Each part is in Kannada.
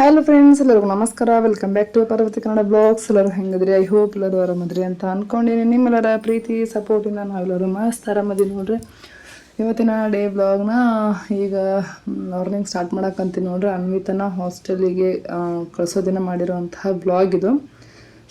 ಹಲೋ ಫ್ರೆಂಡ್ಸ್, ಎಲ್ಲರಿಗೂ ನಮಸ್ಕಾರ. Welcome back to Parvati Kannada blogs. ಎಲ್ಲರೂ ಹೆಂಗದ್ರಿ? ಐ ಹೋಪ್ ಎಲ್ಲರೂ ಆರಾಮದ್ರಿ ಅಂತ ಅಂದ್ಕೊಂಡಿನಿ. ನಿಮ್ಮೆಲ್ಲರ ಪ್ರೀತಿ ಸಪೋರ್ಟಿಂದ ನಾವೆಲ್ಲರೂ ಮಸ್ತ್ ಆರಾಮದಿ ನೋಡ್ರಿ. ಇವತ್ತಿನ ಡೇ ಬ್ಲಾಗ್ನ ಈಗ ಮಾರ್ನಿಂಗ್ ಸ್ಟಾರ್ಟ್ ಮಾಡಕ್ಕಂತೀನಿ ನೋಡ್ರಿ. ಅನ್ವಿತನ ಹಾಸ್ಟೆಲಿಗೆ ಕಳಿಸೋ ದಿನ ಮಾಡಿರೋಂತಹ ಬ್ಲಾಗ್ ಇದು.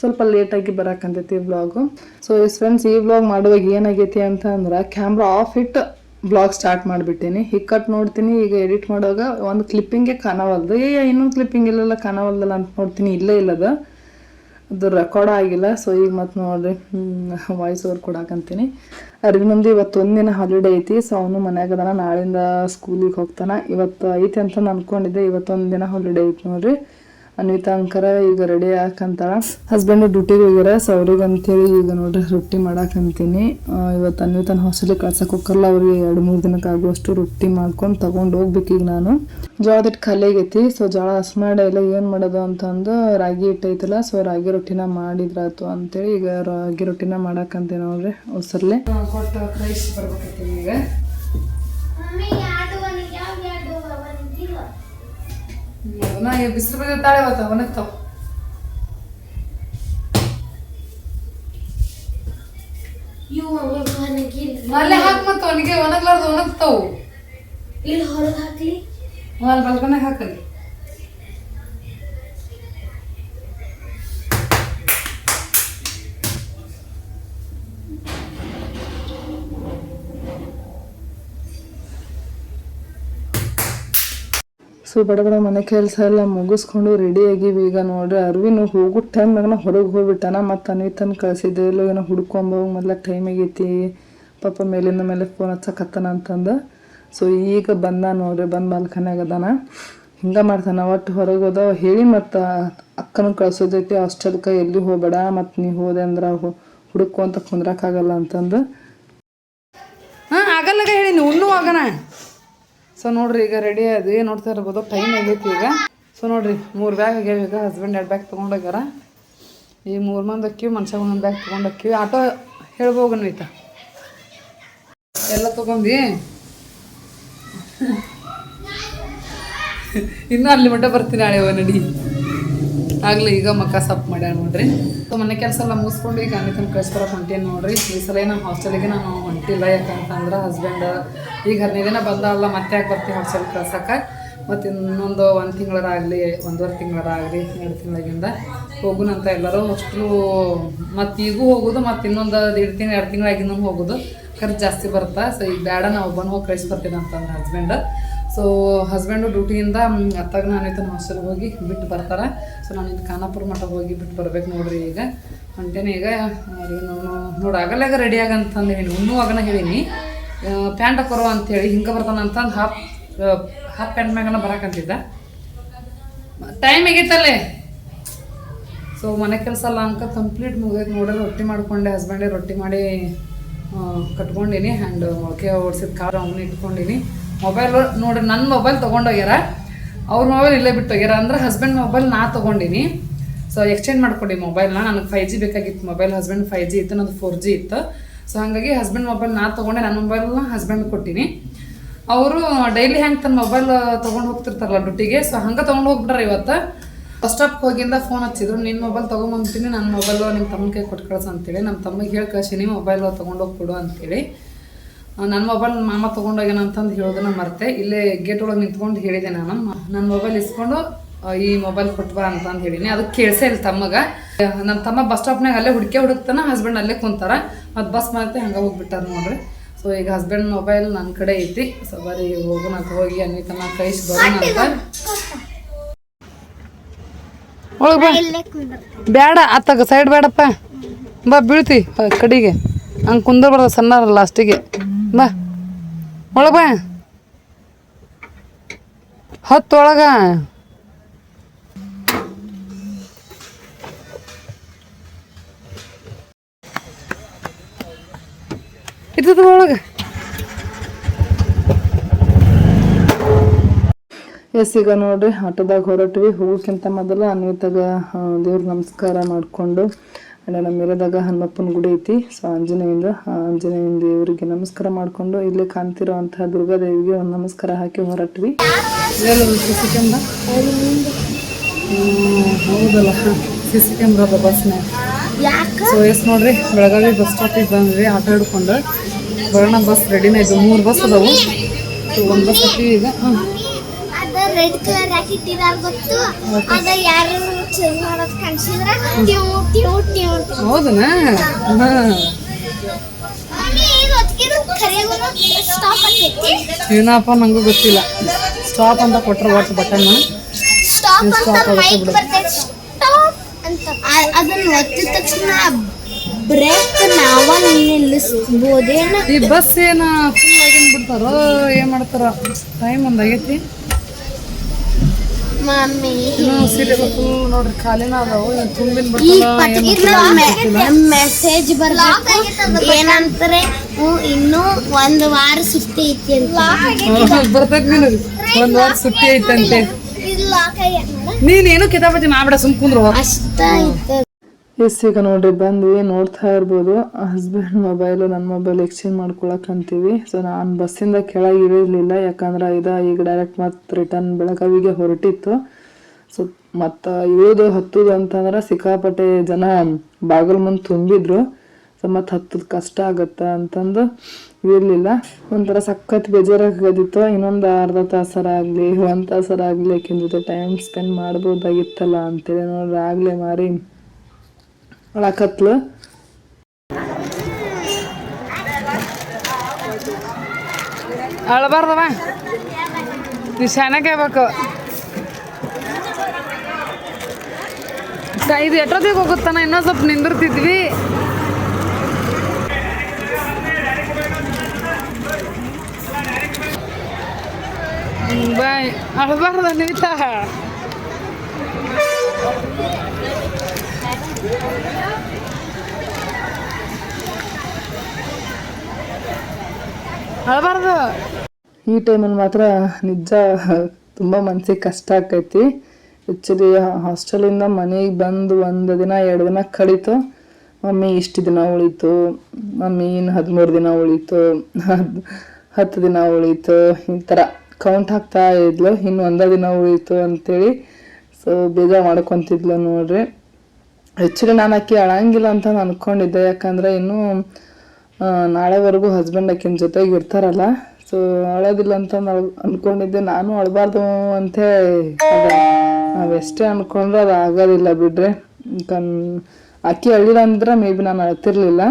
ಸ್ವಲ್ಪ ಲೇಟಾಗಿ ಬರೋಕ್ಕಂತೈತಿ ಬ್ಲಾಗು. ಸೊ ಎಸ್ ಫ್ರೆಂಡ್ಸ್, ಈ ಬ್ಲಾಗ್ ಮಾಡುವಾಗ ಏನಾಗೈತಿ ಅಂತಂದ್ರೆ ಕ್ಯಾಮ್ರಾ ಆಫ್ ಇಟ್ಟು ಬ್ಲಾಗ್ ಸ್ಟಾರ್ಟ್ ಮಾಡಿಬಿಟ್ಟೀನಿ. ಹಿಕ್ಕಟ್ಟು ನೋಡ್ತೀನಿ, ಈಗ ಎಡಿಟ್ ಮಾಡುವಾಗ ಒಂದು ಕ್ಲಿಪ್ಪಿಂಗೇ ಕಾಣವಲ್ದು. ಇನ್ನೊಂದು ಕ್ಲಿಪ್ಪಿಂಗ್ ಇಲ್ಲೆಲ್ಲ ಕಾಣವಲ್ದಲ್ಲ ಅಂತ ನೋಡ್ತೀನಿ, ಇಲ್ಲೇ ಇಲ್ಲದ ಅದು ರೆಕಾರ್ಡ್ ಆಗಿಲ್ಲ. ಸೊ ಈಗ ಮತ್ತೆ ನೋಡ್ರಿ ವಾಯ್ಸ್ ಓವರ್ ಕೊಡಾಕಂತೀನಿ. ಅರ್ವಿನಂದು ಇವತ್ತು ಒಂದಿನ ಹಾಲಿಡೇ ಐತಿ. ಸೊ ಅವನು ಮನ್ಯಾಗದಾನ, ನಾಳಿಂದ ಸ್ಕೂಲಿಗೆ ಹೋಗ್ತಾನೆ. ಇವತ್ತು ಐತಿ ಅಂತ ನಾನು ಅನ್ಕೊಂಡಿದ್ದೆ, ಇವತ್ತೊಂದು ದಿನ ಹಾಲಿಡೇ ಐತಿ ನೋಡ್ರಿ. ಅನ್ವಿತಾ ಅಂಕರ ಈಗ ರೆಡಿ ಹಾಕಂತಾಳ. ಹಸ್ಬೆಂಡ್ ಡ್ಯೂಟಿಗೆ ಹೋಗ್ಯಾರ. ಸೊ ಅವ್ರಿಗೆ ಅಂತೇಳಿ ಈಗ ನೋಡ್ರಿ ರೊಟ್ಟಿ ಮಾಡಾಕಂತೀನಿ. ಇವತ್ತು ಅನ್ವಿತಾನ ಹಾಸ್ಟೆಲಿಗೆ ಕಳ್ಸಕ್ಕೆ ಹೋಗಲ್ಲ. ಅವ್ರಿಗೆ 2-3 ದಿನಕ್ಕೆ ಆಗುವಷ್ಟು ರೊಟ್ಟಿ ಮಾಡ್ಕೊಂಡು ತಗೊಂಡು ಹೋಗ್ಬೇಕು. ಈಗ ನಾನು ಜೋಳದ ಹಿಟ್ಟು ಖಾಲಿ ಆಗೈತಿ. ಸೊ ಜೋಳ ಹಸ್ಮಾಡ ಎಲ್ಲ ಏನು ಮಾಡೋದು ಅಂತಂದು ರಾಗಿ ಹಿಟ್ಟೈತಲ್ಲ, ಸೊ ರಾಗಿ ರೊಟ್ಟಿನ ಮಾಡಿದ್ರಾತು ಅಂತೇಳಿ ಈಗ ರಾಗಿ ರೊಟ್ಟಿನ ಮಾಡಾಕಂತೀನಿ ನೋಡ್ರಿ. ಹೊಸರ್ಲೆ ಕೊಟ್ಟು ರೈಸ್ ಬರ್ಬೇಕೈತಿ ಈಗ. ಬಿಸಿಲು ಬಂದಿರ್ತಾಳೆ ಇವತ್ತು, ಒಣಗ್ತಾವ. ಅಲ್ಲೇ ಹಾಕ್ ಮತ್ತ ಅವನಿಗೆ ಒಣಗ್ಲಾರ್ದು ಒಣಗ್ತಾವು. ಇಲ್ಲಿ ಹೊರಗೆ ಹಾಕ್ಲಿ, ಅಲ್ಲಿ ಬಲ್ಕನಾಗ ಹಾಕಲಿ. ಸೊ ಬಡ ಮನೆ ಕೆಲಸ ಎಲ್ಲ ಮುಗಿಸ್ಕೊಂಡು ರೆಡಿ ಆಗಿವಿ. ಈಗ ನೋಡ್ರಿ ಅರ್ವಿನು ಹೋಗೋ ಟೈಮ್ನಾಗ ಹೊರಗೆ ಹೋಗ್ಬಿಟ್ಟಾನ. ಮತ್ತು ಅನ್ವಿತನ ಕಳಿಸಿದ್ದೆ ಎಲ್ಲೋ ಏನೋ ಹುಡ್ಕೊಂಬೋಗಿ ಮೊದ್ಲ ಟೈಮ್ ಆಗೈತಿ, ಪಾಪ ಮೇಲಿಂದ ಮೇಲೆ ಫೋನ್ ಹಚ್ಚಕತ್ತಾನ ಅಂತಂದು. ಸೊ ಈಗ ಬಂದ ನೋಡ್ರಿ, ಬಂದು ಬಾಲ್ಕನ್ಯಾಗ ಅದಾನ. ಹಿಂಗೆ ಮಾಡ್ತಾನೆ ಒಟ್ಟು ಹೊರಗೆ ಹೋದ ಹೇಳಿ. ಮತ್ತು ಅಕ್ಕನ ಕಳ್ಸೋದೈತಿ ಹಾಸ್ಟೆಲ್ಗೆ, ಎಲ್ಲಿ ಹೋಗ್ಬೇಡ, ಮತ್ತು ನೀವು ಹೋದೆ ಅಂದ್ರೆ ಹುಡುಕು ಅಂತ ಕುಂದ್ರಕ್ಕಾಗಲ್ಲ ಅಂತಂದು. ಆಗಲ್ಲ ಹೇಳಿ ನೀವು ಇನ್ನೂ ಆಗಣ. ಸೊ ನೋಡ್ರಿ ಈಗ ರೆಡಿ ಆದ್ವಿ. ನೋಡ್ತಾ ಇರ್ಬೋದು ಟೈಮ್ ಆಗೈತಿ ಈಗ. ಸೊ ನೋಡ್ರಿ 3 ಬ್ಯಾಗ್ ಆಗ್ಯಾವ. ಈಗ ಹಸ್ಬೆಂಡ್ 2 ಬ್ಯಾಗ್ ತೊಗೊಂಡೋಗ್ಯಾರ. ಈ 3 ಮಂದಿ ಅಕ್ಕಿವಿ, ಮನುಷ್ಯ 1 ಬ್ಯಾಗ್ ತೊಗೊಂಡೋಕ್ಕಿವಿ. ಆಟೋ ಹೇಳ್ಬೋಗನ್ವಿತ ಎಲ್ಲ ತೊಗೊಂಡು ಇನ್ನೂ ಅಲ್ಲಿ ಮಟ್ಟ ಬರ್ತೀನಿ ನಾಳೆ ನಡಿ ಆಗಲಿ. ಈಗ ಮಕ್ಕ ಸಪ್ ಮಾಡ್ಯಾರ ನೋಡ್ರಿ. ಸೊ ಮನೆ ಕೆಲಸ ಎಲ್ಲ ಮುಗಿಸ್ಕೊಂಡು ಈಗ ಅನ್ವಿತನ ಕಳಿಸ್ಕೊಳಕ್ಕೆ ಹೊಂಟೇನು ನೋಡ್ರಿ. ಈ ಸಲ ನಮ್ಮ ಹಾಸ್ಟೆಲಿಗೆ ನಾನು ಹೊಂಟಿಲ್ಲ, ಯಾಕಂತಂದ್ರೆ ಹಸ್ಬೆಂಡ್ ಈಗ 15 ದಿನ ಬಂದಲ್ಲ, ಮತ್ತೆ ಯಾಕೆ ಬರ್ತೀವಿ ಹಾಸ್ಟೆಲ್ ಕಳ್ಸಕ್ಕೆ. ಮತ್ತು ಇನ್ನೊಂದು 1 ತಿಂಗಳಾಗಲಿ, 1.5 ತಿಂಗಳಾಗಲಿ, 2 ತಿಂಗಳಿಂದ ಹೋಗುನಂತ ಎಲ್ಲರೂ ಅಷ್ಟು. ಮತ್ತು ಈಗೂ ಹೋಗೋದು, ಮತ್ತು ಇನ್ನೊಂದು 1.5 ತಿಂಗಳು 2 ತಿಂಗಳಾಗಿಂದ ಹೋಗೋದು, ಖರ್ಚು ಜಾಸ್ತಿ ಬರುತ್ತೆ. ಸೊ ಈಗ ಬೇಡ, ನಾವು ಒಬ್ಬನ ಹೋಗಿ ಕಳಿಸ್ಬರ್ತೀನಿ ಅಂತಂದ್ರೆ ಹಸ್ಬೆಂಡ್. ಸೊ ಹಸ್ಬೆಂಡು ಡ್ಯೂಟಿಯಿಂದ ಅತ್ತಾಗ ನಾನು ಇದನ್ನ ಹಾಸ್ಟೆಲ್ಗೆ ಹೋಗಿ ಬಿಟ್ಟು ಬರ್ತಾರೆ. ಸೊ ನಾನು ಇದು ಖಾನಾಪುರ ಮಠ ಹೋಗಿ ಬಿಟ್ಟು ಬರ್ಬೇಕು ನೋಡ್ರಿ. ಈಗ ಹೊಂಟೇನೆ ಈಗ ನೋಡಿ ಆಗಲ್ಲಾಗ ರೆಡಿ ಆಗಂತಂದು ಹೇಳಿ ಇನ್ನೂ ಆಗನ ಹೇಳೀನಿ. ಪ್ಯಾಂಟ್ ಹಾಕೋರು ಅಂತೇಳಿ ಹಿಂಗೆ ಬರ್ತಾನೆ ಅಂತಂದು ಹಾಫ್ ಪ್ಯಾಂಟ್ ಮ್ಯಾಗನ ಬರಾಕಂತಿದ್ದ. ಟೈಮ್ ಆಗೈತಲ್ಲೇ. ಸೊ ಮನೆ ಕೆಲಸ ಎಲ್ಲ ಅಂಕ ಕಂಪ್ಲೀಟ್ ಮುಗಿದೈತೆ ನೋಡ್ರಿ. ರೊಟ್ಟಿ ಮಾಡ್ಕೊಂಡೆ, ಹಸ್ಬೆಂಡೇ ರೊಟ್ಟಿ ಮಾಡಿ ಕಟ್ಕೊಂಡೀನಿ. ಆ್ಯಂಡ್ ಮೊಳಕೆ ಓಡಿಸಿದ ಖಾರ ಅವನ್ನ ಇಟ್ಕೊಂಡೀನಿ. ಮೊಬೈಲ್ ನೋಡ್ರಿ, ನನ್ನ ಮೊಬೈಲ್ ತೊಗೊಂಡೋಗ್ಯಾರ, ಅವ್ರ ಮೊಬೈಲ್ ಇಲ್ಲೇ ಬಿಟ್ಟು ಹೋಗ್ಯಾರ. ಅಂದ್ರೆ ಹಸ್ಬೆಂಡ್ ಮೊಬೈಲ್ ನಾ ತೊಗೊಂಡಿನಿ. ಸೊ ಎಕ್ಸ್ಚೇಂಜ್ ಮಾಡ್ಕೊಂಡಿ ಮೊಬೈಲ್ನ. ನನಗೆ 5G ಬೇಕಾಗಿತ್ತು ಮೊಬೈಲ್, ಹಸ್ಬೆಂಡ್ 5G ಇತ್ತು, ನನ್ನದು 4G ಇತ್ತು. ಸೊ ಹಾಗಾಗಿ ಹಸ್ಬೆಂಡ್ ಮೊಬೈಲ್ ನಾ ತೊಗೊಂಡೆ, ನನ್ನ ಮೊಬೈಲ್ನ ಹಸ್ಬೆಂಡ್ ಕೊಟ್ಟಿನಿ. ಅವರು ಡೈಲಿ ಹೆಂಗೆ ತನ್ನ ಮೊಬೈಲ್ ತೊಗೊಂಡು ಹೋಗ್ತಿರ್ತಾರಲ್ಲ ಡ್ಯೂಟಿಗೆ, ಸೊ ಹಂಗೆ ತೊಗೊಂಡು ಹೋಗ್ಬಿಟ್ರೆ. ಇವತ್ತು ಬಸ್ ಸ್ಟಾಪ್ಗೆ ಹೋಗಿಂದ ಫೋನ್ ಹಚ್ಚಿದ್ರು, ನಿನ್ನ ಮೊಬೈಲ್ ತೊಗೊಂಬಂತೀನಿ, ನನ್ನ ಮೊಬೈಲು ನಿಮ್ಮ ತಮ್ಮನ ಕೈ ಕೊಟ್ಟು ಕಳ್ಸು ಅಂತೇಳಿ. ನಮ್ಮ ತಮ್ಮಗೆ ಹೇಳಿ ಕಳ್ಸೀನಿ ಮೊಬೈಲ್ ತೊಗೊಂಡೋಗಿ ಕೊಡು ಅಂತೇಳಿ. ನನ್ನ ಮೊಬೈಲ್ ಮಾಮ ತೊಗೊಂಡೋಗ್ಯಾನ ಅಂತಂದು ಹೇಳೋದನ್ನ ಮರ್ತೆ. ಇಲ್ಲೇ ಗೇಟ್ ಒಳಗೆ ನಿಂತ್ಕೊಂಡು ಹೇಳಿದೆ ನಾನು, ನನ್ನ ಮೊಬೈಲ್ ಇಸ್ಕೊಂಡು ಈ ಮೊಬೈಲ್ ಕೊಟ್ಬಾ ಅಂತಂದು ಹೇಳಿನಿ. ಅದಕ್ಕೆ ಕೇಳಿಸೇ ಇಲ್ಲ ತಮ್ಮಗೆ. ನಮ್ಮ ತಮ್ಮ ಬಸ್ ಸ್ಟಾಪ್ನಾಗ ಅಲ್ಲೇ ಹುಡುಕ್ತಾನೆ, ಹಸ್ಬೆಂಡ್ ಅಲ್ಲೇ ಕುಂತಾರ. ಮತ್ತು ಬಸ್ ಮತ್ತೆ ಹಂಗೆ ಹೋಗ್ಬಿಟ್ಟಾರ ನೋಡ್ರಿ. ಸೊ ಈಗ ಹಸ್ಬೆಂಡ್ ಮೊಬೈಲ್ ನನ್ನ ಕಡೆ ಐತಿ. ಸೊ ಬರೀ ಹೋಗೋಣ ಅಂತ ಹೋಗಿ ಅನ್ವಿತನ ಕಳಿಸಿ ಬರೋಣ ಅಂತ. ಒಳಗೆ ಬಾ, ಬೇಡ ಅತ್ತಾಗ ಸೈಡ್ ಬೇಡಪ್ಪ, ಬಾ ಬೀಳ್ತಿ ಕಡೆಗೆ. ಹಂಗೆ ಕುಂದರ್ಬಾರ್ದು, ಸಣ್ಣಾರಲ್ಲ ಲಾಸ್ಟಿಗೆ. ಬಾ ಒಳಗೆ ಬಾ, ಹೊತ್ತೊಳಗ ಇರ್ತದ ಒಳಗೆ. ಎಸ್ ಈಗ ನೋಡ್ರಿ ಆಟೋದಾಗ ಹೊರಟ್ವಿ. ಹೋಗೋಕ್ಕಿಂತ ಮೊದಲು ಅನ್ವಿತಾಗ ದೇವ್ರ ನಮಸ್ಕಾರ ಮಾಡಿಕೊಂಡು, ಆ್ಯಂಡ್ ನಮ್ಮ ಏರಿಯಾದಾಗ ಹನುಮಪ್ಪನ ಗುಡಿ ಐತಿ. ಸೊ ಆಂಜನೇಯನ ದೇವರಿಗೆ ನಮಸ್ಕಾರ ಮಾಡಿಕೊಂಡು ಇಲ್ಲಿ ಕಾಣ್ತಿರೋವಂತಹ ದುರ್ಗಾದೇವಿಗೆ ಒಂದು ನಮಸ್ಕಾರ ಹಾಕಿ ಹೊರಟ್ವಿ. ಹೌದಲ್ಲ ಸಿಸಿ ಕ್ಯಾಮ್ರದ ಬಸ್ನಾಗ. ಸೊ ಎಸ್ ನೋಡ್ರಿ ಬೆಳಗಾವಿ ಬಸ್ ಸ್ಟಾಪಿಗೆ ಬಂದ್ವಿ ಆಟೋ ಹಿಡ್ಕೊಂಡು. ಬರೋಣ ಬಸ್ ರೆಡಿನೇ ಇದ್ದು 3 ಬಸ್ ಅದಾವು. ಒಂದು ಬಸ್ ಹತ್ತಿ ಈಗ. ರೆಡ್ ಕಲರ್ ಹಾಕಿಟ್ಟಿದಾರ ಗೊತ್ತು. ಅದ ಯಾರು ಚೇಂಜ್ ಮಾಡೋದು ಕಾಣಿಸಿದ್ರೆ ಹೌದನಾ? ಏನಪ್ಪ ನಂಗೂ ಗೊತ್ತಿಲ್ಲ. ಸ್ಟಾಪ್ ಅಂತ ಕೊಟ್ಟರು ಒಟ್ಟು ಬಟನ್. ಅದನ್ನ ಒತ್ತಿದ ತಕ್ಷಣ ಬ್ರೇಕ್ ನಾವ ನಿಲ್ಲಿಸ್ಬೋದೇನ? ಈ ಬಸ್ ಏನ ಫುಲ್ ಆಗಿನ್ ಬಿಡ್ತಾರೋ ಏನ್ ಮಾಡ್ತಾರ? ಟೈಮ್ ಒಂದಾಗೈತಿ. ಮಮ್ಮಿ ಸೀಟೆಲ್ಲ ಫುಲ್ ನೋಡ್ರಿ ಖಾಲಿನ ಅದಾವು. ತುಂಬಿನ ಮೆಸೇಜ್ ಬರ್ಬೇಕು ಏನಂತಾರೆ, ಇನ್ನೂ 1 ವಾರ ಸುತ್ತಿ ಐತಿ ಅಂತ ಬರ್ತೈತಿ. ನಿನಗೆ 1 ವಾರ ಸುತ್ತಿ ಐತಂತೆ. ನೀನೇನು ಕಿತಾಪತಿ ಮಾಡ್ಬೇಡ, ಸುಮ್ ಕುಂದ್ರು ಅಷ್ಟ. ಈಗ ನೋಡ್ರಿ ಬಂದ್ವಿ. ನೋಡ್ತಾ ಇರ್ಬೋದು ಹಸ್ಬೆಂಡ್ ಮೊಬೈಲು ನನ್ನ ಮೊಬೈಲ್ ಎಕ್ಸ್ಚೇಂಜ್ ಮಾಡ್ಕೊಳಕ್ ಅಂತೀವಿ. ಸೊ ನಾನು ಬಸ್ಸಿಂದ ಕೆಳಗೆ ಇಳಿರ್ಲಿಲ್ಲ, ಯಾಕಂದ್ರೆ ಈಗ ಡೈರೆಕ್ಟ್ ಮತ್ತೆ ರಿಟರ್ನ್ ಬೆಳಗಾವಿಗೆ ಹೊರಟಿತ್ತು. ಸೊ ಮತ್ತು ಇಳಿದು ಹತ್ತುದು ಅಂತಂದ್ರೆ ಸಿಕ್ಕಾಪಟ್ಟೆ ಜನ ಬಾಗಿಲು ಮುಂದೆ ತುಂಬಿದ್ರು. ಸೊ ಮತ್ತು ಹತ್ತದ ಕಷ್ಟ ಆಗತ್ತ ಅಂತಂದು ಇರಲಿಲ್ಲ. ಒಂಥರ ಸಖತ್ ಬೇಜಾರಾಗದಿತ್ತು. ಇನ್ನೊಂದು ಅರ್ಧ ತಾಸರ ಆಗಲಿ 1 ತಾಸರ ಆಗಲಿ ಆಕಿನ ಜೊತೆ ಟೈಮ್ ಸ್ಪೆಂಡ್ ಮಾಡ್ಬೋದಾಗಿತ್ತಲ್ಲ ಅಂತೇಳಿ ನೋಡ್ರಿ ಆಗಲೇ ಮಾರಿ ಒಳಕತ್ಲು. ಅಳಬಾರ್ದವ, ನೀವು ಶಾನಕ್ಕಾಗಬೇಕು. ಇದು ಎಷ್ಟೊತ್ತಿಗೆ ಹೋಗುತ್ತಾನ? ಇನ್ನೊಂದು ಸ್ವಲ್ಪ ನಿಂದಿರ್ತಿದ್ವಿ. ಬಾಯ್ ಅಳಬಾರ್ದ ನೀತಾ. ಅಳಬಾರ್ದು. ಈ ಟೈಮಲ್ಲಿ ಮಾತ್ರ ನಿಜ ತುಂಬ ಮನ್ಸಿಗೆ ಕಷ್ಟ ಆಕೈತಿ. ಆ್ಯಕ್ಚುಲಿ ಹಾಸ್ಟೆಲಿಂದ ಮನೆಗೆ ಬಂದು 1 ದಿನ 2 ದಿನ ಕಳೀತು. ಮಮ್ಮಿ ಇಷ್ಟು ದಿನ ಉಳೀತು, ಮಮ್ಮಿ ಇನ್ನು 13 ದಿನ ಉಳೀತು, 10 ದಿನ ಉಳೀತು, ಈ ಥರ ಕೌಂಟ್ ಹಾಕ್ತಾ ಇದ್ಲು. ಇನ್ನು 1 ದಿನ ಉಳೀತು ಅಂತೇಳಿ ಸೊ ಬೇಜಾರು ಮಾಡ್ಕೊತಿದ್ಲು ನೋಡ್ರಿ. ಆ್ಯಕ್ಚುಲಿ ನಾನು ಆಕೆ ಅಳಂಗಿಲ್ಲ ಅಂತ ಅಂದ್ಕೊಂಡಿದ್ದೆ, ಯಾಕಂದರೆ ಇನ್ನೂ ನಾಳೆವರೆಗೂ ಹಸ್ಬೆಂಡ್ ಆಕಿನ ಜೊತೆಗೆ ಇರ್ತಾರಲ್ಲ. ಸೊ ಅಳೋದಿಲ್ಲ ಅಂತ ಅಂದ್ಕೊಂಡಿದ್ದೆ. ನಾನು ಅಳಬಾರ್ದು ಅಂತೆ ನಾವೆಷ್ಟೇ ಅಂದ್ಕೊಂಡ್ರೆ ಅದು ಆಗೋದಿಲ್ಲ ಬಿಡ್ರಿ. ಆಕೆ ಅಳ್ಳಿಲ್ಲ ಅಂದ್ರೆ ಮೇ ಬಿ ನಾನು ಅಳ್ತಿರ್ಲಿಲ್ಲ.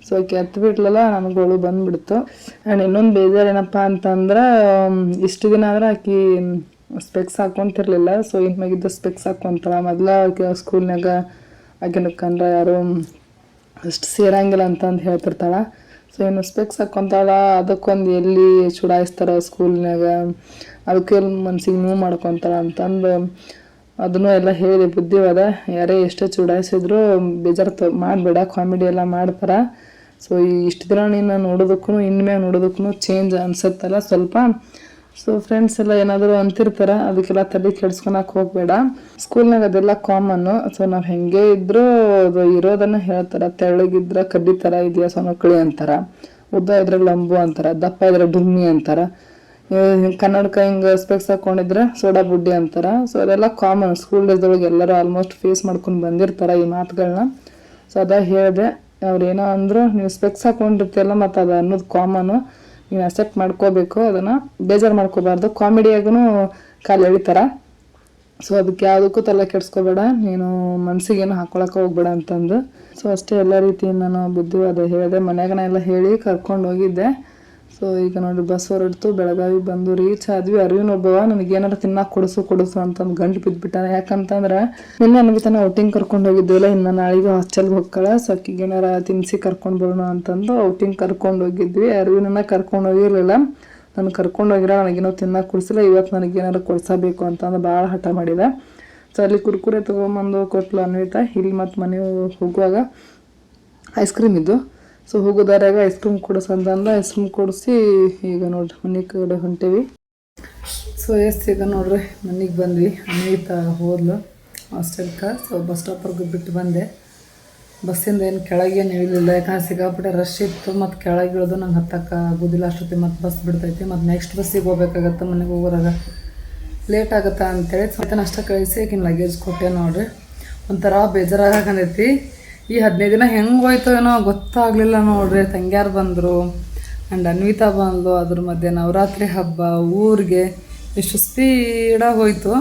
ಸೊ ಆಕೆ ಹತ್ಬಿಟ್ಲಲ್ಲ, ನನಗಳು ಬಂದುಬಿಡ್ತು. ಆ್ಯಂಡ್ ಇನ್ನೊಂದು ಬೇಜಾರು ಏನಪ್ಪ ಅಂತಂದ್ರೆ ಇಷ್ಟು ದಿನ ಆದರೆ ಆಕೆ ಸ್ಪೆಕ್ಸ್ ಹಾಕ್ಕೊಂತಿರ್ಲಿಲ್ಲ. ಸೊ ಇನ್ಮ್ಯಾಗಿದ್ದು ಸ್ಪೆಕ್ಸ್ ಹಾಕ್ಕೊಂತಾಳ. ಮೊದಲ ಆಕೆ ಸ್ಕೂಲ್ನಾಗ ಆಕೆನ ಕಂಡ್ರೆ ಯಾರು ಅಷ್ಟು ಸೇರಂಗಿಲ್ಲ ಅಂತಂದು ಹೇಳ್ತಿರ್ತಾಳೆ. ಸೊ ಇನ್ನು ಸ್ಪೆಕ್ಸ್ ಹಾಕ್ಕೊಂತಾಳ, ಅದಕ್ಕೊಂದು ಎಲ್ಲಿ ಚುಡಾಯಿಸ್ತಾರ ಸ್ಕೂಲ್ನಾಗ, ಅದಕ್ಕೆ ಮನ್ಸಿಗೆ ನೋವು ಮಾಡ್ಕೊತಾಳ ಅಂತಂದು ಅದನ್ನು ಎಲ್ಲ ಹೇಳಿ ಬುದ್ಧಿವಾದ. ಯಾರೇ ಎಷ್ಟೇ ಚುಡಾಯಿಸಿದ್ರು ಬೇಜಾರು ಮಾಡಬೇಡ, ಕಾಮಿಡಿ ಎಲ್ಲ ಮಾಡ್ತಾರ. ಸೊ ಇಷ್ಟು ದಿನ ನೀನು ನೋಡೋದಕ್ಕೂ ಇನ್ಮ್ಯಾಗ ನೋಡೋದಕ್ಕೂ ಚೇಂಜ್ ಅನ್ಸುತ್ತಲ್ಲ ಸ್ವಲ್ಪ. ಸೊ ಫ್ರೆಂಡ್ಸ್ ಎಲ್ಲ ಏನಾದರೂ ಅಂತಿರ್ತಾರೆ, ಅದಕ್ಕೆಲ್ಲ ತಲೆ ಕೆಡ್ಸ್ಕೊಳಕ್ಕೆ ಹೋಗಬೇಡ. ಸ್ಕೂಲ್ನಾಗ ಅದೆಲ್ಲ ಕಾಮನ್ನು. ಸೊ ನಾವು ಹೆಂಗೆ ಇದ್ರೂ ಅದು ಇರೋದನ್ನು ಹೇಳ್ತಾರೆ. ತೆಳ್ಳಗಿದ್ರೆ ಕಡ್ಡಿ ಥರ ಇದೆಯಾ ಸೊನಕಳಿ ಅಂತಾರೆ, ಉದ್ದ ಇದ್ರೆ ಲಂಬು ಅಂತಾರೆ, ದಪ್ಪ ಇದ್ರೆ ಡುಮ್ಮಿ ಅಂತಾರೆ, ಕನ್ನಡಕ ಹಿಂಗೆ ಸ್ಪೆಕ್ಸ್ ಹಾಕ್ಕೊಂಡಿದ್ರೆ ಸೋಡಾ ಬುಡ್ಡಿ ಅಂತಾರೆ. ಸೊ ಅದೆಲ್ಲ ಕಾಮನ್. ಸ್ಕೂಲ್ ಡೇಸ್ದೊಳಗೆ ಎಲ್ಲರೂ ಆಲ್ಮೋಸ್ಟ್ ಫೇಸ್ ಮಾಡ್ಕೊಂಡು ಬಂದಿರ್ತಾರೆ ಈ ಮಾತುಗಳನ್ನ. ಸೊ ಅದ ಹೇಳಿದೆ. ಅವ್ರೇನೋ ಅಂದರು, ನೀವು ಸ್ಪೆಕ್ಸ್ ಹಾಕ್ಕೊಂಡಿರ್ತೀಯಲ್ಲ ಮತ್ತು ಅದು ಅನ್ನೋದು ಕಾಮನು, ನೀವು ಅಕ್ಸೆಪ್ಟ್ ಮಾಡ್ಕೋಬೇಕು, ಅದನ್ನು ಬೇಜಾರು ಮಾಡ್ಕೋಬಾರ್ದು. ಕಾಮಿಡಿಯಾಗೂ ಕಾಲು ಎಳಿತಾರೆ. ಸೊ ಅದಕ್ಕೆ ಯಾವುದಕ್ಕೂ ತಲೆ ಕೆಡ್ಸ್ಕೋಬೇಡ, ನೀನು ಮನಸ್ಸಿಗೇನು ಹಾಕ್ಕೊಳಕ್ಕೆ ಹೋಗ್ಬೇಡ ಅಂತಂದು. ಸೊ ಅಷ್ಟೇ ಎಲ್ಲ ರೀತಿಯಿಂದ ನಾನು ಬುದ್ಧಿವಾದ ಹೇಳಿದೆ. ಮನ್ಯಾಗನ ಎಲ್ಲ ಹೇಳಿ ಕರ್ಕೊಂಡು ಹೋಗಿದ್ದೆ. ಸೊ ಈಗ ನೋಡಿ ಬಸ್ ಹೊರಡ್ತು, ಬೆಳಗಾವಿ ಬಂದು ರೀಚ್ ಆದ್ವಿ. ಅರಿವಿನ ಒಬ್ಬವ ನನಗೇನಾರು ತಿನ್ನಕ್ಕೆ ಕೊಡಿಸು ಅಂತಂದು ಗಂಟು ಬಿದ್ದುಬಿಟ್ಟಾನೆ. ಯಾಕಂತಂದ್ರೆ ನಿನ್ನೆ ಅನ್ಬಿತಾನೆ ಔಟಿಂಗ್ ಕರ್ಕೊಂಡು ಹೋಗಿದ್ವಲ್ಲ, ಇನ್ನು ನಾಳೆಗೆ ಹಾಸ್ಟೆಲ್ಗೆ ಹೋಗ್ತಾಳೆ. ಸೊ ಅಕ್ಕಿಗೆ ಏನಾರ ತಿನ್ನಿಸಿ ಕರ್ಕೊಂಡು ಬರೋಣ ಅಂತಂದು ಔಟಿಂಗ್ ಕರ್ಕೊಂಡು ಹೋಗಿದ್ವಿ. ಅರಿವಿನ ಕರ್ಕೊಂಡು ಹೋಗಿರಲಿಲ್ಲ, ನಾನು ಕರ್ಕೊಂಡು ಹೋಗಿರೋ ನನಗೇನೋ ತಿನ್ನಕ್ಕೆ ಕೊಡಿಸಿಲ್ಲ. ಇವತ್ತು ನನಗೇನಾರು ಕೊಡಿಸಬೇಕು ಅಂತಂದು ಭಾಳ ಹಠ ಮಾಡಿದೆ. ಸೊ ಅಲ್ಲಿ ಕುರ್ಕುರೆ ತೊಗೊಂಬಂದು ಕೊಟ್ಲು ಅನ್ವಿತಾ. ಇಲ್ಲಿ ಮತ್ತು ಮನೆ ಹೋಗುವಾಗ ಐಸ್ ಕ್ರೀಮ್ ಇದ್ದು. ಸೊ ಹೋಗೋದಾರಾಗ ಐಸ್ ಕ್ರೀಮ್ ಕೊಡಿಸಂತಂದು ಐಸ್ ಕ್ರೀಮ್ ಕೊಡಿಸಿ ಈಗ ನೋಡ್ರಿ ಮನೆ ಕಡೆ ಹೊಂಟೀವಿ. ಸೊ ಈಗ ನೋಡ್ರಿ ಮನೆಗೆ ಬಂದ್ವಿ. ಅನ್ವಿತಾ ಹೋದ್ಲು ಹಾಸ್ಟೆಲ್ಗೆ. ಸೊ ಬಸ್ ಸ್ಟಾಪರ್ಗೆ ಬಿಟ್ಟು ಬಂದೆ. ಬಸ್ಸಿಂದ ಏನು ಕೆಳಗೇನು ಇಳಿಲಿಲ್ಲ, ಯಾಕಂದ್ರೆ ಸಿಕ್ಕಾಪಟ್ಟೆ ರಶ್ ಇತ್ತು. ಮತ್ತು ಕೆಳಗೆ ಇಳಿದು ನಂಗೆ ಹತ್ತಕ್ಕೆ ಆಗೋದಿಲ್ಲ ಅಷ್ಟೊತ್ತಿಗೆ. ಮತ್ತು ಬಸ್ ಬಿಡ್ತೈತಿ, ಮತ್ತು ನೆಕ್ಸ್ಟ್ ಬಸ್ಸಿಗೆ ಹೋಗ್ಬೇಕಾಗತ್ತೆ ಮನೆಗೆ ಹೋಗೋರಾಗ. ಲೇಟ್ ಆಗುತ್ತಾ ಅಂತೇಳಿ ಸ್ವಲ್ಪ ಅಷ್ಟ ಕಳಿಸಿ ಆಕಿನ ಲಗೇಜ್ ಕೊಟ್ಟೆ ನೋಡ್ರಿ. ಒಂಥರ ಬೇಜಾರಾಗಂದೈತಿ. ಈ 15 ದಿನ ಹೆಂಗೆ ಹೋಯ್ತು ಏನೋ ಗೊತ್ತಾಗಲಿಲ್ಲ ನೋಡ್ರಿ. ತಂಗ್ಯಾರು ಬಂದರು ಆ್ಯಂಡ್ ಅನ್ವಿತಾ ಬಂದಳು. ಅದ್ರ ಮಧ್ಯೆ ನವರಾತ್ರಿ ಹಬ್ಬ, ಊರಿಗೆ ಎಷ್ಟು ಸ್ಪೀಡಾಗಿ ಹೋಯ್ತು.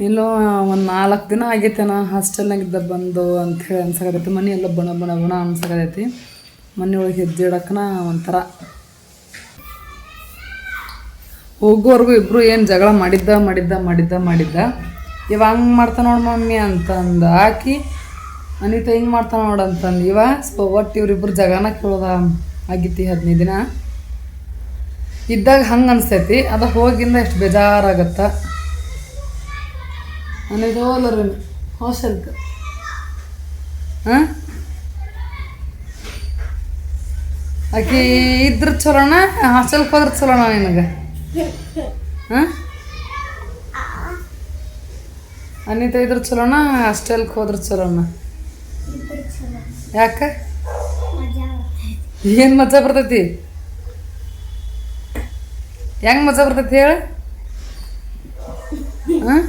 ಇಲ್ಲೋ ಒಂದು 4 ದಿನ ಆಗೈತೇನೋ ಹಾಸ್ಟೆಲ್ನಾಗಿದ್ದ ಬಂದು ಅಂಥೇಳಿ ಅನ್ಸಕತ್ತೈತಿ. ಮನೆ ಎಲ್ಲ ಬಣ ಬಣ ಬಣ ಅನ್ಸಕತ್ತೈತಿ. ಮನೆ ಒಳಗೆ ಹೆಜ್ಜೆ ಇಡಕ್ಕನ ಒಂಥರ. ಹೋಗೋವರೆಗೂ ಇಬ್ಬರು ಏನು ಜಗಳ ಮಾಡಿದ್ದ ಇವ ಹಂಗೆ ಮಾಡ್ತಾ ನೋಡು ಮಮ್ಮಿ ಅಂತಂದು ಹಾಕಿ ಅನಿತಾ ಹಿಂಗೆ ಮಾಡ್ತಾ ನೋಡು ಅಂತಂದು ಇವ ಒಟ್ಟು ಇವ್ರಿಬ್ರು ಜಗಳನ ಕೇಳೋದ ಆಗಿತ್ತು 15 ದಿನ ಇದ್ದಾಗ ಹಂಗೆ ಅನಿಸ್ತೈತಿ. ಅದು ಹೋಗಿಂದ ಎಷ್ಟು ಬೇಜಾರಾಗತ್ತ. ಅನಿತಾ ಹೋಲರಿ ಹಾಸ್ಟೆಲ್ಗೆ ಹಾಂ ಆಕಿ ಇದ್ರ ಚಲೋಣ ಹಾಸ್ಟೆಲ್ಗೆ ಹೋದ್ರೆ ಚಲೋಣ ನಿನಗೆ? ಹಾಂ ಅನಿತಾ ಇದ್ರ ಚಲೋಣ ಹಾಸ್ಟೆಲ್ಗೆ ಹೋದ್ರೆ ಚಲೋಣ? ಯಾಕೆ ಏನು ಮಜಾ ಬರ್ತೈತಿ? ಹೆಂಗೆ ಮಜಾ ಬರ್ತೈತಿ ಹೇಳಿ? ಹಾಂ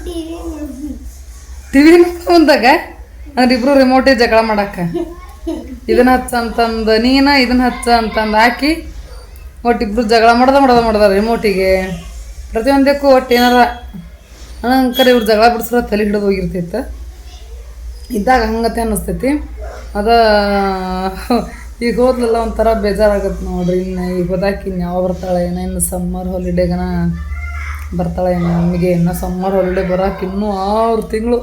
ಟಿವಿ ಮುಂದಾಗ ಅಂದ್ರೆ ಇಬ್ರು ರಿಮೋಟಿಗೆ ಜಗಳ ಮಾಡಕ್ಕೆ ಇದನ್ನ ಹಚ್ಚ ಅಂತಂದು ನೀನ ಇದನ್ನ ಹಚ್ಚ ಅಂತಂದು ಹಾಕಿ ಒಟ್ಟಿಬ್ರು ಜಗಳ ಮಾಡ್ದ ರಿಮೋಟಿಗೆ. ಪ್ರತಿಯೊಂದಕ್ಕೂ ಒಟ್ಟು ಏನಾರ ಅಂಕರ್ ಇವ್ರು ಜಗಳ ಬಿಡಿಸ್ರ ತಲೆ ಹಿಡಿದು ಹೋಗಿರ್ತೈತೆ. ಇದ್ದಾಗ ಹಂಗತೆ ಅನ್ನಿಸ್ತೈತಿ. ಅದ ಈಗ ಹೋದ್ಲೆಲ್ಲ ಒಂಥರ ಬೇಜಾರಾಗತ್ತೆ ನೋಡ್ರಿ. ಈಗ ಹೋದಾಕಿ ಯಾವ ಬರ್ತಾಳೆ ಏನೋ, ಇನ್ನು ಸಮ್ಮರ್ ಹಾಲಿಡೇಗನ ಬರ್ತಾಳೆ ಏನೋ. ನಮಗೆ ಇನ್ನೂ ಸಮ್ಮರ್ ಹಾಲಿಡೇ ಬರೋಕೆ ಇನ್ನೂ 6 ತಿಂಗಳು.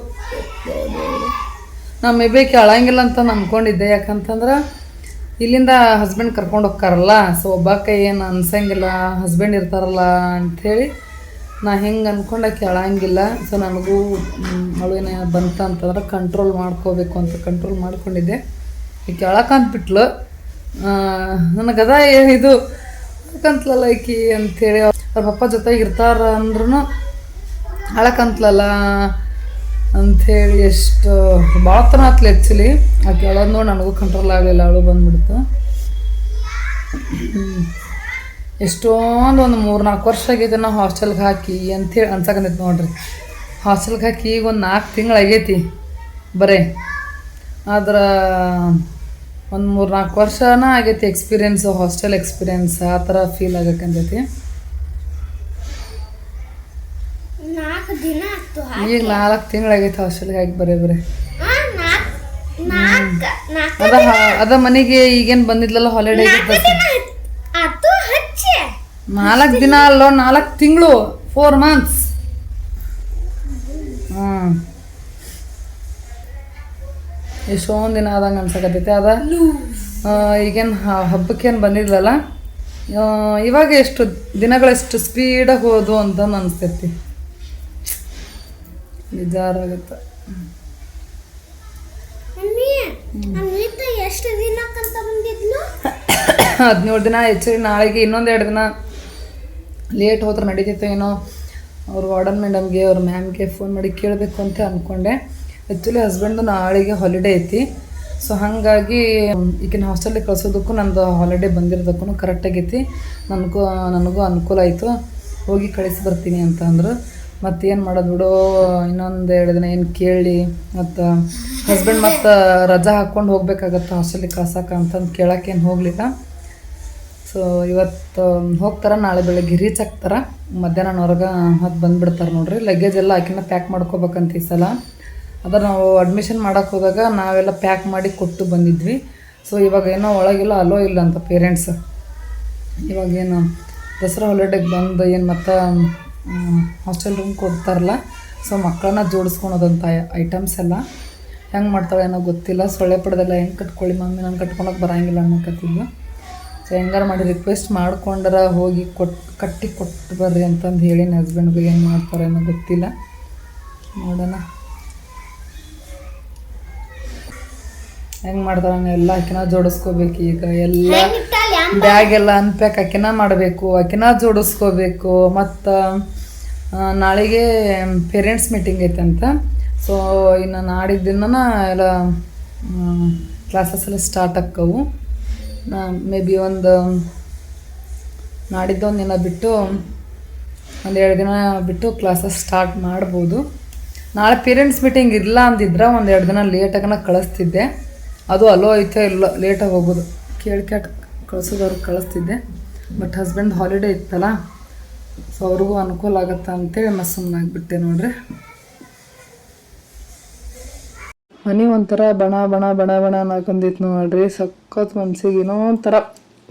ನಾ ಮೇ ಬಿ ಕೇಳಂಗಿಲ್ಲ ಅಂತ ಅಂದ್ಕೊಂಡಿದ್ದೆ. ಯಾಕಂತಂದ್ರೆ ಇಲ್ಲಿಂದ ಹಸ್ಬೆಂಡ್ ಕರ್ಕೊಂಡು ಹೋಗ್ತಾರಲ್ಲ, ಸೊ ಒಬ್ಬಾಕೆ ಏನು ಅನ್ಸಂಗಿಲ್ಲ, ಹಸ್ಬೆಂಡ್ ಇರ್ತಾರಲ್ಲ ಅಂಥೇಳಿ ನಾ ಹೆಂಗೆ ಅಂದ್ಕೊಂಡೆ ಕೇಳಂಗಿಲ್ಲ. ಸೊ ನನಗೂ ಅವಳೇನ ಬಂತ ಅಂತಂದ್ರೆ ಕಂಟ್ರೋಲ್ ಮಾಡ್ಕೋಬೇಕು ಅಂತ ಕಂಟ್ರೋಲ್ ಮಾಡ್ಕೊಂಡಿದ್ದೆ. ಈಗ ಕೇಳಕ್ಕಂತ್ಬಿಟ್ಲು. ನನಗದ ಇದು ಅಳಕಂತ್ಲಲ್ಲ ಈಕಿ ಅಂಥೇಳಿ. ಅವ್ರ ಪಪ್ಪ ಜೊತೆಗೆ ಇರ್ತಾರ ಅಂದ್ರೂ ಅಳಕಂತ್ಲಲ್ಲ ಅಂಥೇಳಿ ಎಷ್ಟು ಭಾಳ ಥರ ಆತ್ಲಿ. ಆ್ಯಕ್ಚುಲಿ ಆ ಕೇಳೋದು ನೋಡಿ ನನಗೂ ಕಂಟ್ರೋಲ್ ಆಗಲಿಲ್ಲ, ಅವಳು ಬಂದ್ಬಿಡ್ತು. ಎಷ್ಟೊಂದು ಒಂದು 3-4 ವರ್ಷ ಆಗೈತೆ ನಾವು ಹಾಸ್ಟೆಲ್ಗೆ ಹಾಕಿ ಅಂಥೇಳಿ ಅನ್ಸಕಂತೈತಿ ನೋಡ್ರಿ. ಹಾಸ್ಟೆಲ್ಗೆ ಹಾಕಿ ಈಗ ಒಂದು 4 ತಿಂಗಳು ಆಗೈತಿ ಬರೇ. ಆದ್ರೆ ಒಂದು 3-4 ವರ್ಷನ ಆಗೈತಿ ಎಕ್ಸ್ಪೀರಿಯೆನ್ಸು, ಹಾಸ್ಟೆಲ್ ಎಕ್ಸ್ಪೀರಿಯೆನ್ಸ್ ಆ ಥರ ಫೀಲ್ ಆಗಕ್ಕಂತೈತಿ. ಈಗ 4 ತಿಂಗಳಾಗೈತೆ ಹಾಸ್ಟೆಲ್ಗೆ ಹಾಕಿ ಬರೇ. ಅದ ಮನೆಗೆ ಈಗೇನು ಬಂದಿದ್ಲಲ್ಲ ಹಾಲಿಡೇ 4 ದಿನ ಅಲ್ಲೋ 4 ತಿಂಗಳು 4 months. ಎಷ್ಟೊಂದು ದಿನ ಆದಂಗೆ ಅನ್ಸಕತ್ತೈತೆ. ಅದ ಈಗೇನು ಹಬ್ಬಕ್ಕೇನು ಬಂದಿದ್ಲಲ್ಲ, ಇವಾಗ ಎಷ್ಟು ದಿನಗಳೆಷ್ಟು ಸ್ಪೀಡಾಗಿ ಹೋದು ಅಂತ ಅನಿಸ್ತೈತಿ. ಬೇಜಾರಾಗುತ್ತೆ. ಎಷ್ಟು ದಿನಕ್ಕಂತ ಬಂದಿದ್ಲು? 17 ದಿನ. ಹೆಚ್ಚು ನಾಳೆಗೆ ಇನ್ನೊಂದು 2 ದಿನ ಲೇಟ್ ಹೋದ್ರೆ ನಡೀತೈತೆ ಏನೋ. ಅವ್ರು ವಾರ್ಡನ್ ಮೇಡಮ್ಗೆ ಅವ್ರ ಮ್ಯಾಮ್ಗೆ ಫೋನ್ ಮಾಡಿ ಕೇಳಬೇಕು ಅಂತ ಅಂದ್ಕೊಂಡೆ. ಆ್ಯಕ್ಚುಲಿ ಹಸ್ಬೆಂಡು ನಾಳೆಗೆ ಹಾಲಿಡೇ ಐತಿ. ಸೊ ಹಾಗಾಗಿ ಈಗಿನ ಹಾಸ್ಟೆಲಿಗೆ ಕಳ್ಸೋದಕ್ಕೂ ನಂದು ಹಾಲಿಡೇ ಬಂದಿರೋದಕ್ಕೂ ಕರೆಕ್ಟಾಗೈತಿ. ನನಗೂ ಅನುಕೂಲ ಆಯಿತು. ಹೋಗಿ ಕಳಿಸಿ ಬರ್ತೀನಿ ಅಂತ ಅಂದರು. ಮತ್ತೇನು ಮಾಡೋದು ಬಿಡೋ, ಇನ್ನೊಂದು 2 ದಿನ ಏನು ಕೇಳಿ ಮತ್ತು ಹಸ್ಬೆಂಡ್ ಮತ್ತು ರಜಾ ಹಾಕ್ಕೊಂಡು ಹೋಗ್ಬೇಕಾಗತ್ತೆ ಹಾಸ್ಟೆಲಿಗೆ ಕಳ್ಸಕ್ಕೆ ಅಂತಂದು ಕೇಳೋಕ್ಕೇನು ಹೋಗಲಿಲ್ಲ. ಸೊ ಇವತ್ತು ಹೋಗ್ತಾರೆ, ನಾಳೆ ಬೆಳಗ್ಗೆ ರೀಚ್ ಆಗ್ತಾರೆ. ಮಧ್ಯಾಹ್ನವರೆಗೆ ಮತ್ತೆ ಬಂದುಬಿಡ್ತಾರೆ ನೋಡ್ರಿ. ಲಗೇಜ್ ಎಲ್ಲ ಆಕಿನ ಪ್ಯಾಕ್ ಮಾಡ್ಕೋಬೇಕಂತ ಈ ಸಲ. ಅದ್ರ ನಾವು ಅಡ್ಮಿಷನ್ ಮಾಡೋಕ್ಕೆ ಹೋದಾಗ ನಾವೆಲ್ಲ ಪ್ಯಾಕ್ ಮಾಡಿ ಕೊಟ್ಟು ಬಂದಿದ್ವಿ. ಸೊ ಇವಾಗ ಏನೋ ಒಳಗೆಲ್ಲ ಅಲೋ ಇಲ್ಲ ಅಂತ ಪೇರೆಂಟ್ಸ್. ಇವಾಗೇನು ದಸರಾ ಹಾಲಿಡೇಗೆ ಬಂದು ಏನು ಮತ್ತು ಹಾಸ್ಟೆಲ್ ರೂಮ್ ಕೊಡ್ತಾರಲ್ಲ, ಸೊ ಮಕ್ಕಳನ್ನ ಜೋಡಿಸ್ಕೊಳೋದಂಥ ಐಟಮ್ಸ್ ಎಲ್ಲ ಹೆಂಗೆ ಮಾಡ್ತಾಳೆ ಏನೋ ಗೊತ್ತಿಲ್ಲ. ಸೊಳ್ಳೆ ಪಡೆದೆಲ್ಲ ಹೆಂಗೆ ಕಟ್ಕೊಳ್ಳಿ ಮಮ್ಮಿ, ನಾನು ಕಟ್ಕೊಳಕ್ಕೆ ಬರೋಂಗಿಲ್ಲ ಅನ್ನೋಕತ್ತಿದ್ಲು. ಸೊ ಹೆಂಗಾರು ಮಾಡಿ ರಿಕ್ವೆಸ್ಟ್ ಮಾಡ್ಕೊಂಡ್ರೆ ಹೋಗಿ ಕಟ್ಟಿ ಕೊಟ್ಟು ಬರ್ರಿ ಅಂತಂದು ಹೇಳಿ ಹಸ್ಬೆಂಡ್ಗೆ ಏನು ಮಾಡ್ತಾರೆ ಏನೋ ಗೊತ್ತಿಲ್ಲ. ನೋಡೋಣ ಹೆಂಗೆ ಮಾಡ್ತಾಳೆ. ಎಲ್ಲ ಆಕಿನ ಜೋಡಿಸ್ಕೋಬೇಕು. ಈಗ ಎಲ್ಲ ಬ್ಯಾಗ್ ಎಲ್ಲ ಅನ್ಪ್ಯಾಕ್ ಆಕಿನ ಮಾಡಬೇಕು, ಆಕಿನ ಜೋಡಿಸ್ಕೋಬೇಕು. ಮತ್ತು ನಾಳೆಗೆ ಪೇರೆಂಟ್ಸ್ ಮೀಟಿಂಗ್ ಐತೆ ಅಂತ. ಸೊ ಇನ್ನು ನಾಡಿದ್ದಿನ ಎಲ್ಲ ಕ್ಲಾಸಸ್ ಎಲ್ಲ ಸ್ಟಾರ್ಟ್ ಆಕ್ಕವು. ಮೇ ಬಿ ಒಂದು ನಾಡಿದ್ದು 1 ದಿನ ಬಿಟ್ಟು ಒಂದೆರಡು ದಿನ ಬಿಟ್ಟು ಕ್ಲಾಸಸ್ ಸ್ಟಾರ್ಟ್ ಮಾಡ್ಬೋದು. ನಾಳೆ ಪೇರೆಂಟ್ಸ್ ಮೀಟಿಂಗ್ ಇಲ್ಲ ಅಂದಿದ್ರೆ ಒಂದೆರಡು ದಿನ ಲೇಟಾಗನ ಕಳಿಸ್ತಿದ್ದೆ. ಅದು ಅಲೋ ಐತೆ ಇಲ್ಲ ಲೇಟಾಗಿ ಹೋಗೋದು ಕೇಳ್ಕ್ಯಾಟ್ ಕಳಿಸೋದವ್ರಿಗೆ ಕಳಿಸ್ತಿದ್ದೆ. ಬಟ್ ಹಸ್ಬೆಂಡ್ ಹಾಲಿಡೇ ಇತ್ತಲ್ಲ, ಸೊ ಅವ್ರಿಗೂ ಅನುಕೂಲ ಆಗತ್ತೆ ಅಂತೇಳಿ ಸುಮ್ಮನಾಗ್ಬಿಟ್ಟೆ ನೋಡ್ರಿ. ಮನೆ ಒಂಥರ ಬಣ ಬಣ ಬಣ ಬಣ ಅನ್ನಕಂದಿತ್ತು ನೋಡ್ರಿ. ಸಖತ್ ಮನ್ಸಿಗೆ ಏನೋ ಒಂಥರ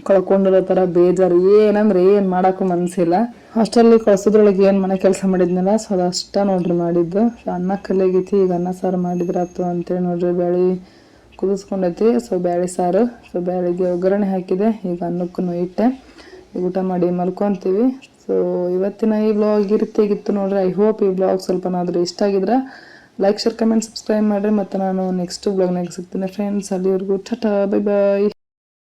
ಕಳ್ಕೊಂಡಿರೋ ಥರ ಬೇಜಾರು. ಏನಂದ್ರೆ ಏನು ಮಾಡೋಕ್ಕೂ ಮನಸ್ಸಿಲ್ಲ. ಹಾಸ್ಟೆಲ್ಲಿ ಕಳ್ಸೋದ್ರೊಳಗೆ ಏನು ಮನೆ ಕೆಲಸ ಮಾಡಿದ್ನಲ್ಲ, ಸೊ ಅದಷ್ಟ ನೋಡ್ರಿ ಮಾಡಿದ್ದು. ಅನ್ನ ಕಲಿಯಾಗೈತಿ, ಈಗ ಅನ್ನ ಸಾರು ಮಾಡಿದ್ರಾತು ಅಂತೇಳಿ ನೋಡ್ರಿ. ಬ್ಯಾಳಿ ಕುದಿಸ್ಕೊಂಡೈತಿ, ಸೊ ಬ್ಯಾಳಿ ಸಾರು. ಸೊ ಬ್ಯಾಳಿಗೆ ಒಗ್ಗರಣೆ ಹಾಕಿದೆ, ಈಗ ಅನ್ನಕ್ಕೂ ಇಟ್ಟೆ. ಈಗ ಊಟ ಮಾಡಿ ಮಲ್ಕೊತೀವಿ. ಸೊ ಇವತ್ತಿನ ಈ ಬ್ಲಾಗ್ ಈ ರೀತಿಯಾಗಿತ್ತು ನೋಡ್ರಿ. ಐ ಹೋಪ್ ಈ ಬ್ಲಾಗ್ ಸ್ವಲ್ಪನಾದರೂ ಇಷ್ಟ ಆಗಿದ್ರೆ ಲೈಕ್, ಶೇರ್, ಕಮೆಂಟ್, ಸಬ್ಸ್ಕ್ರೈಬ್ ಮಾಡಿರಿ. ಮತ್ತು ನಾನು ನೆಕ್ಸ್ಟ್ ಬ್ಲಾಗ್ನಾಗ ಸಿಗ್ತೀನಿ ಫ್ರೆಂಡ್ಸ್. ಅಲ್ಲಿವರೆಗೂ ಟಾಟಾ, ಬೈ ಬಾಯ್.